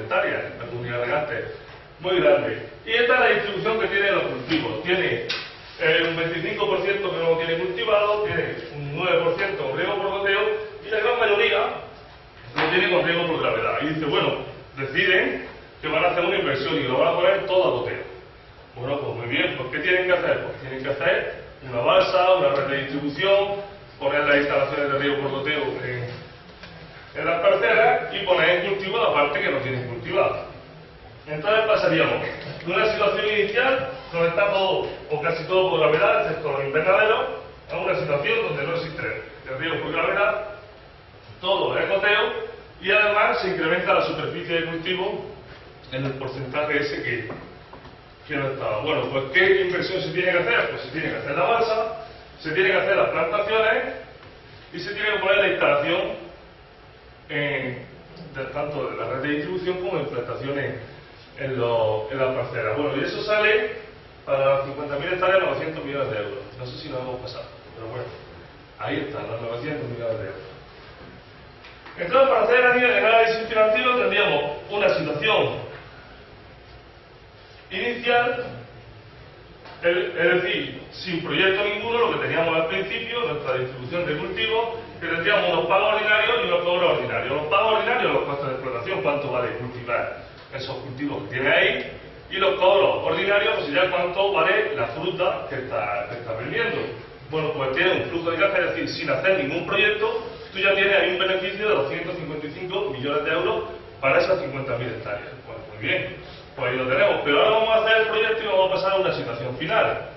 hectáreas, la comunidad regante, muy grande. Y esta es la distribución que tienen los cultivos. Tiene un 25% que no tiene cultivado, tiene un 9% con riego por goteo y la gran mayoría lo tiene con riego por gravedad. Y dice, bueno, deciden que van a hacer una inversión y lo van a poner todo a goteo. Bueno, pues muy bien, pues ¿qué tienen que hacer? Pues tienen que hacer una balsa, una red de distribución, poner las instalaciones de riego por goteo en las parcelas y poner en cultivo la parte que no tienen cultivada. Entonces pasaríamos de una situación inicial donde está todo o casi todo por gravedad, excepto los invernaderos, a una situación donde no existe el riego por gravedad, todo es goteo y además se incrementa la superficie de cultivo en el porcentaje ese que no estaba. Bueno, pues ¿qué inversión se tiene que hacer? Pues se tiene que hacer la balsa, se tiene que hacer las plantaciones y se tiene que poner la instalación tanto de la red de distribución como de plantaciones en las parcelas. Bueno, y eso sale para las 50.000 hectáreas 900 millones de euros. No sé si nos hemos pasado, pero bueno, ahí están los 900 millones de euros. Entonces, para hacer el análisis financiero tendríamos una situación inicial, es decir, sin proyecto ninguno, lo que teníamos al principio, nuestra distribución de cultivos, que tendríamos unos pagos ordinarios y unos cobros ordinarios. Los pagos ordinarios, los costes de explotación, cuánto vale cultivar esos cultivos que tiene ahí, y los cobros ordinarios, pues sería cuánto vale la fruta que está vendiendo. Bueno, pues tiene un flujo de caja, es decir, sin hacer ningún proyecto, tú ya tienes ahí un beneficio de 255 millones de euros para esas 50.000 hectáreas. Bueno, muy bien, pues ahí lo tenemos, pero ahora vamos a hacer el proyecto y vamos a pasar a una situación final.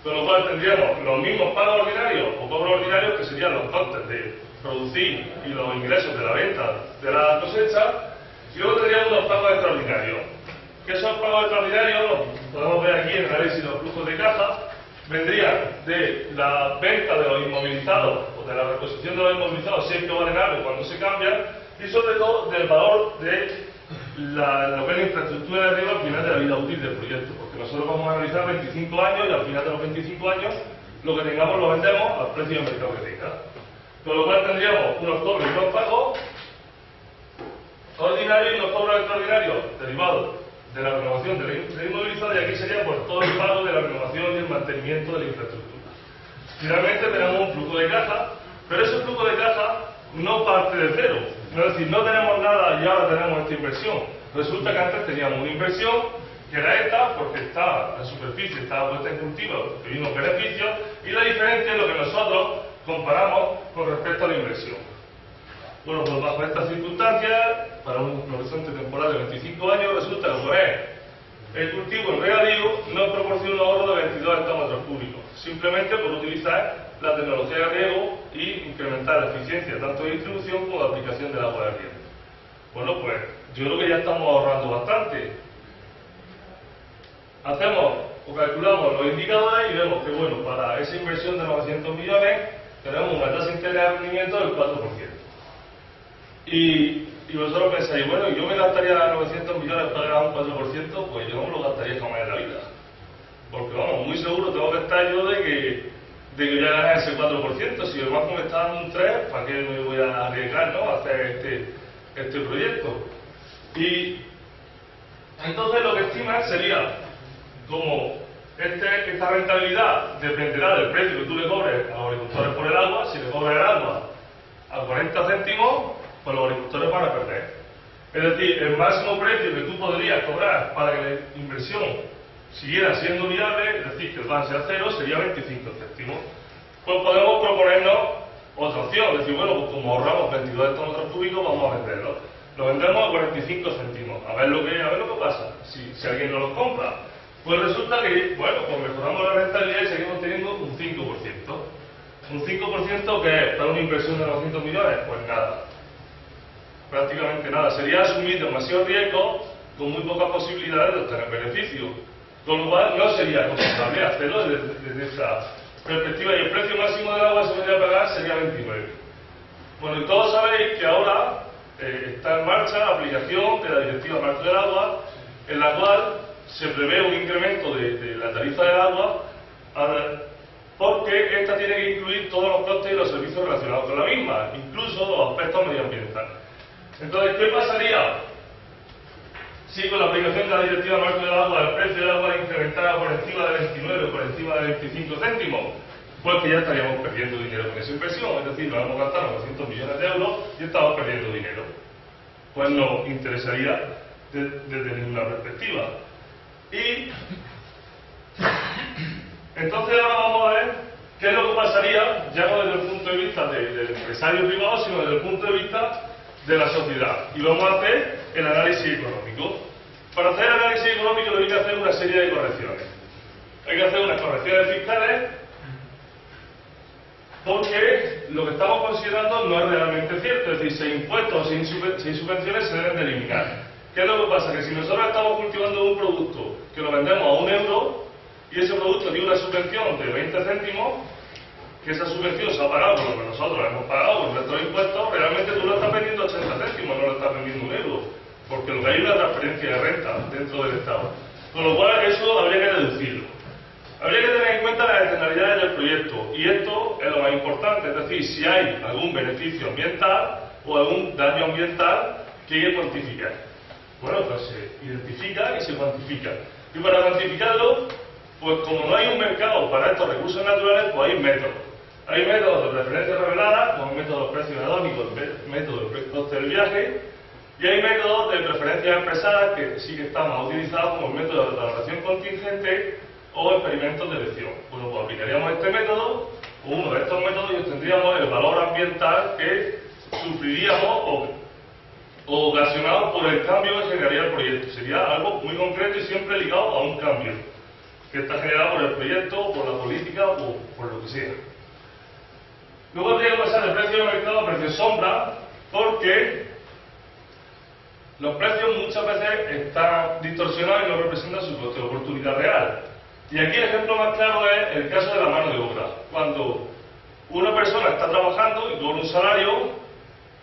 Con lo cual tendríamos los mismos pagos ordinarios o cobros ordinarios que serían los costes de producir y los ingresos de la venta de la cosecha, y luego tendríamos los pagos extraordinarios. ¿Qué son pagos extraordinarios? Los podemos ver aquí en el análisis de los flujos de caja. Vendrían de la venta de los inmovilizados o de la reposición de los inmovilizados siempre valen algo cuando se cambian, y sobre todo del valor de lo que es la infraestructura de riego al final de la vida útil del proyecto, porque nosotros vamos a analizar 25 años y al final de los 25 años lo que tengamos lo vendemos al precio de mercado que tenga. Con lo cual tendríamos unos cobros y unos pagos ordinarios y unos cobros extraordinarios derivados de la renovación del inmovilizado, y aquí sería por todo el pago de la renovación y el mantenimiento de la infraestructura. Finalmente tenemos un flujo de caja, pero ese flujo de caja no parte de cero. Es decir, no tenemos nada y ahora tenemos esta inversión. Resulta que antes teníamos una inversión que era esta, porque la superficie estaba puesta en cultivo, tuvimos beneficios, y la diferencia es lo que nosotros comparamos con respecto a la inversión. Bueno, pues bajo estas circunstancias, para un horizonte temporal de 25 años, resulta que poner el cultivo en regadío nos proporciona un ahorro de 22 hectómetros cúbicos, simplemente por utilizar la tecnología de riego y incrementar la eficiencia tanto de distribución como de aplicación del agua de riego. Bueno, pues yo creo que ya estamos ahorrando bastante. Hacemos o calculamos los indicadores y vemos que, bueno, para esa inversión de 900 millones tenemos una tasa interna de rendimiento del 4%. Y vosotros pensáis, bueno, yo me gastaría 900 millones para ganar un 4%, pues yo no me lo gastaría jamás en la vida. Porque, vamos, muy seguro tengo que estar yo de que voy a ganar ese 4%. Si el banco me está dando un 3%, ¿para qué me voy a arriesgar, no, a hacer este proyecto? Y entonces lo que estiman sería, como esta rentabilidad dependerá del precio que tú le cobres a los agricultores por el agua. Si le cobras el agua a 40 céntimos, pues los agricultores van a perder. Es decir, el máximo precio que tú podrías cobrar para que la inversión siguiera siendo viable, es decir, que el van sea cero, sería 25 céntimos. Pues podemos proponernos otra opción, es decir, bueno, pues como ahorramos 22 hectómetros cúbicos, vamos a venderlo. Lo vendemos a 45 céntimos, a ver lo que pasa, si alguien no los compra. Pues resulta que, bueno, pues mejoramos la rentabilidad y seguimos teniendo un 5%. Un 5% que es para una inversión de 900 millones, pues nada. Prácticamente nada. Sería asumir demasiado riesgo con muy pocas posibilidades de obtener beneficio. Con lo cual no sería aconsejable hacerlo desde esa perspectiva, y el precio máximo del agua que se podría pagar sería 29. Bueno, y todos sabéis que ahora está en marcha la aplicación de la Directiva Marco del Agua, en la cual se prevé un incremento de la tarifa del agua, porque esta tiene que incluir todos los costes y los servicios relacionados con la misma, incluso los aspectos medioambientales. Entonces, ¿qué pasaría si con la aplicación de la Directiva Marco del Agua el precio del agua incrementara por encima de 29 o por encima de 25 céntimos, pues que ya estaríamos perdiendo dinero con esa inversión, es decir, nos hemos gastado 900 millones de euros y estamos perdiendo dinero. Pues no interesaría desde ninguna perspectiva. Y entonces ahora vamos a ver qué es lo que pasaría, ya no desde el punto de vista del empresario privado, sino desde el punto de vista de la sociedad. Y vamos a hacer el análisis económico. Para hacer el análisis económico hay que hacer una serie de correcciones. Hay que hacer unas correcciones fiscales porque lo que estamos considerando no es realmente cierto. Es decir, si hay impuestos o si hay subvenciones se deben de eliminar. ¿Qué es lo que pasa? Que si nosotros estamos cultivando un producto que lo vendemos a 1 euro y ese producto tiene una subvención de 20 céntimos, que esa subvención se ha pagado por lo que nosotros hemos pagado por nuestros impuestos, realmente tú lo estás vendiendo a 80 céntimos, no lo estás vendiendo 1 euro, porque lo que hay es una transferencia de renta dentro del Estado. Con lo cual eso habría que reducirlo. Habría que tener en cuenta las externalidades del proyecto, y esto es lo más importante, es decir, si hay algún beneficio ambiental o algún daño ambiental que hay que cuantificar. Bueno, pues se identifica y se cuantifica. Y para cuantificarlo, pues como no hay un mercado para estos recursos naturales, pues hay métodos. Hay métodos de preferencia revelada, como el método de precios hedónicos, el método del coste del viaje, y hay métodos de preferencias expresadas que sí que están más utilizados, como el método de valoración contingente o experimentos de elección. Bueno, pues aplicaríamos este método, o uno de estos métodos, y obtendríamos el valor ambiental que sufriríamos o ocasionado por el cambio que generaría el proyecto. Sería algo muy concreto y siempre ligado a un cambio que está generado por el proyecto, por la política o por lo que sea. Luego habría que pasar de precio de mercado a precio sombra, porque los precios muchas veces están distorsionados y no representan su coste de oportunidad real. Y aquí el ejemplo más claro es el caso de la mano de obra. Cuando una persona está trabajando y cobra un salario,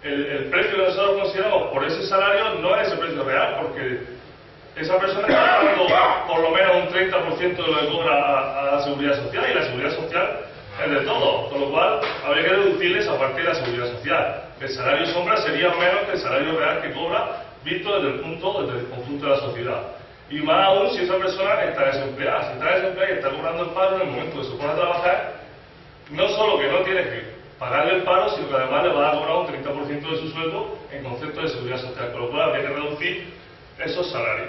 el precio que nosotros consideramos por ese salario no es ese precio real, porque esa persona está pagando por lo menos un 30% de lo que cobra a la seguridad social, y la seguridad social es de todo, con lo cual habría que reducirle esa parte de la seguridad social. El salario sombra sería menos que el salario real que cobra, visto desde el conjunto de la sociedad. Y más aún si esa persona está desempleada. Si está desempleada y está cobrando el paro, en el momento que se pone a trabajar, no solo que no tiene que pagarle el paro, sino que además le va a cobrar un 30% de su sueldo en concepto de seguridad social, con lo cual habría que reducir esos salarios.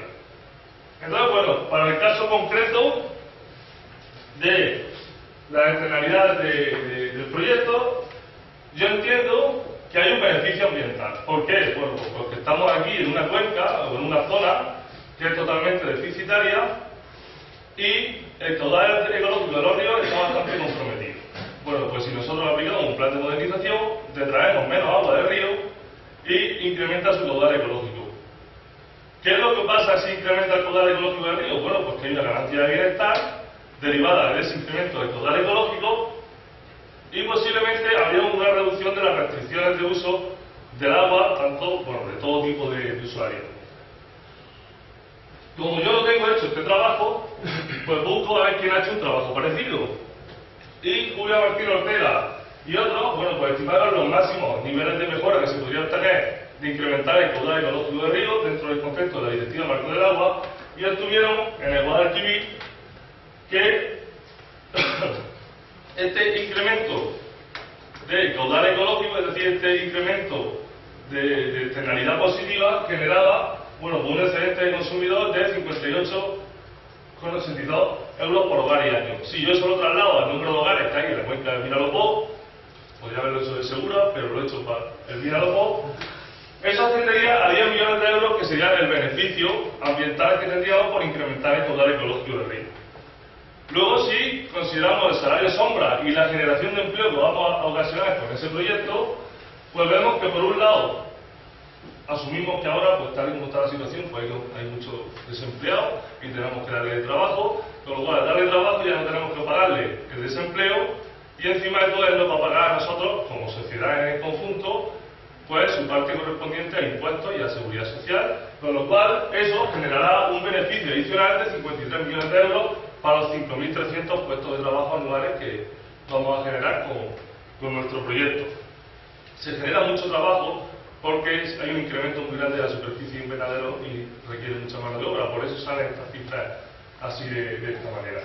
Entonces, bueno, para el caso concreto de las externalidades del proyecto, yo entiendo que hay un beneficio ambiental. ¿Por qué? Bueno, porque estamos aquí en una cuenca o en una zona que es totalmente deficitaria y el caudal ecológico de los ríos está bastante comprometido. Bueno, pues si nosotros aplicamos un plan de modernización, detraemos menos agua del río y incrementa su caudal ecológico. ¿Qué es lo que pasa si incrementa el caudal ecológico del río? Bueno, pues que hay una ganancia de bienestar derivada de ese incremento del caudal ecológico y posiblemente habría una reducción de las restricciones de uso del agua, tanto, bueno, de todo tipo de usuarios. Como yo no tengo hecho este trabajo, pues busco a ver quién ha hecho un trabajo parecido. Y Julia Martín Ortega y otros, bueno, pues estimaron los máximos niveles de mejora que se podría obtener de incrementar el caudal ecológico del río dentro del concepto de la Directiva Marco del Agua, y obtuvieron en el Guadalquivir que este incremento de caudal ecológico, es decir, este incremento de externalidad positiva, generaba, bueno, un excedente de consumidor de 58,82 euros por hogar y año. Si yo eso lo traslado al número de hogares que hay en la cuenca del Vinalopó, podría haberlo hecho de Segura, pero lo he hecho para el Vinalopó, eso ascendería a 10 millones de euros, que sería el beneficio ambiental que tendríamos por incrementar el caudal ecológico del río. Luego, si consideramos el salario sombra y la generación de empleo que vamos a ocasionar con ese proyecto, pues vemos que por un lado asumimos que ahora, pues tal y como está la situación, pues hay muchos desempleados y tenemos que darle trabajo, con lo cual al darle trabajo ya no tenemos que pagarle el desempleo, y encima de todo él nos va a pagar a nosotros, como sociedad en el conjunto, pues su parte correspondiente a impuestos y a seguridad social, con lo cual eso generará un beneficio adicional de 53 millones de euros para los 5.300 puestos de trabajo anuales que vamos a generar con nuestro proyecto. Se genera mucho trabajo porque hay un incremento muy grande de la superficie de invernadero y requiere mucha mano de obra, por eso salen estas cifras así de esta manera.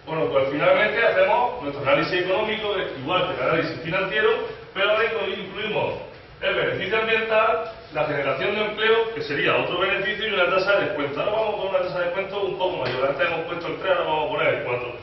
Bueno, pues finalmente hacemos nuestro análisis económico, igual que el análisis financiero, pero ahora incluimos el beneficio ambiental, la generación de empleo, que sería otro beneficio, y una tasa de descuento. Ahora vamos con una tasa de descuento un poco mayor. Antes hemos puesto el 3, ahora vamos a poner el 4.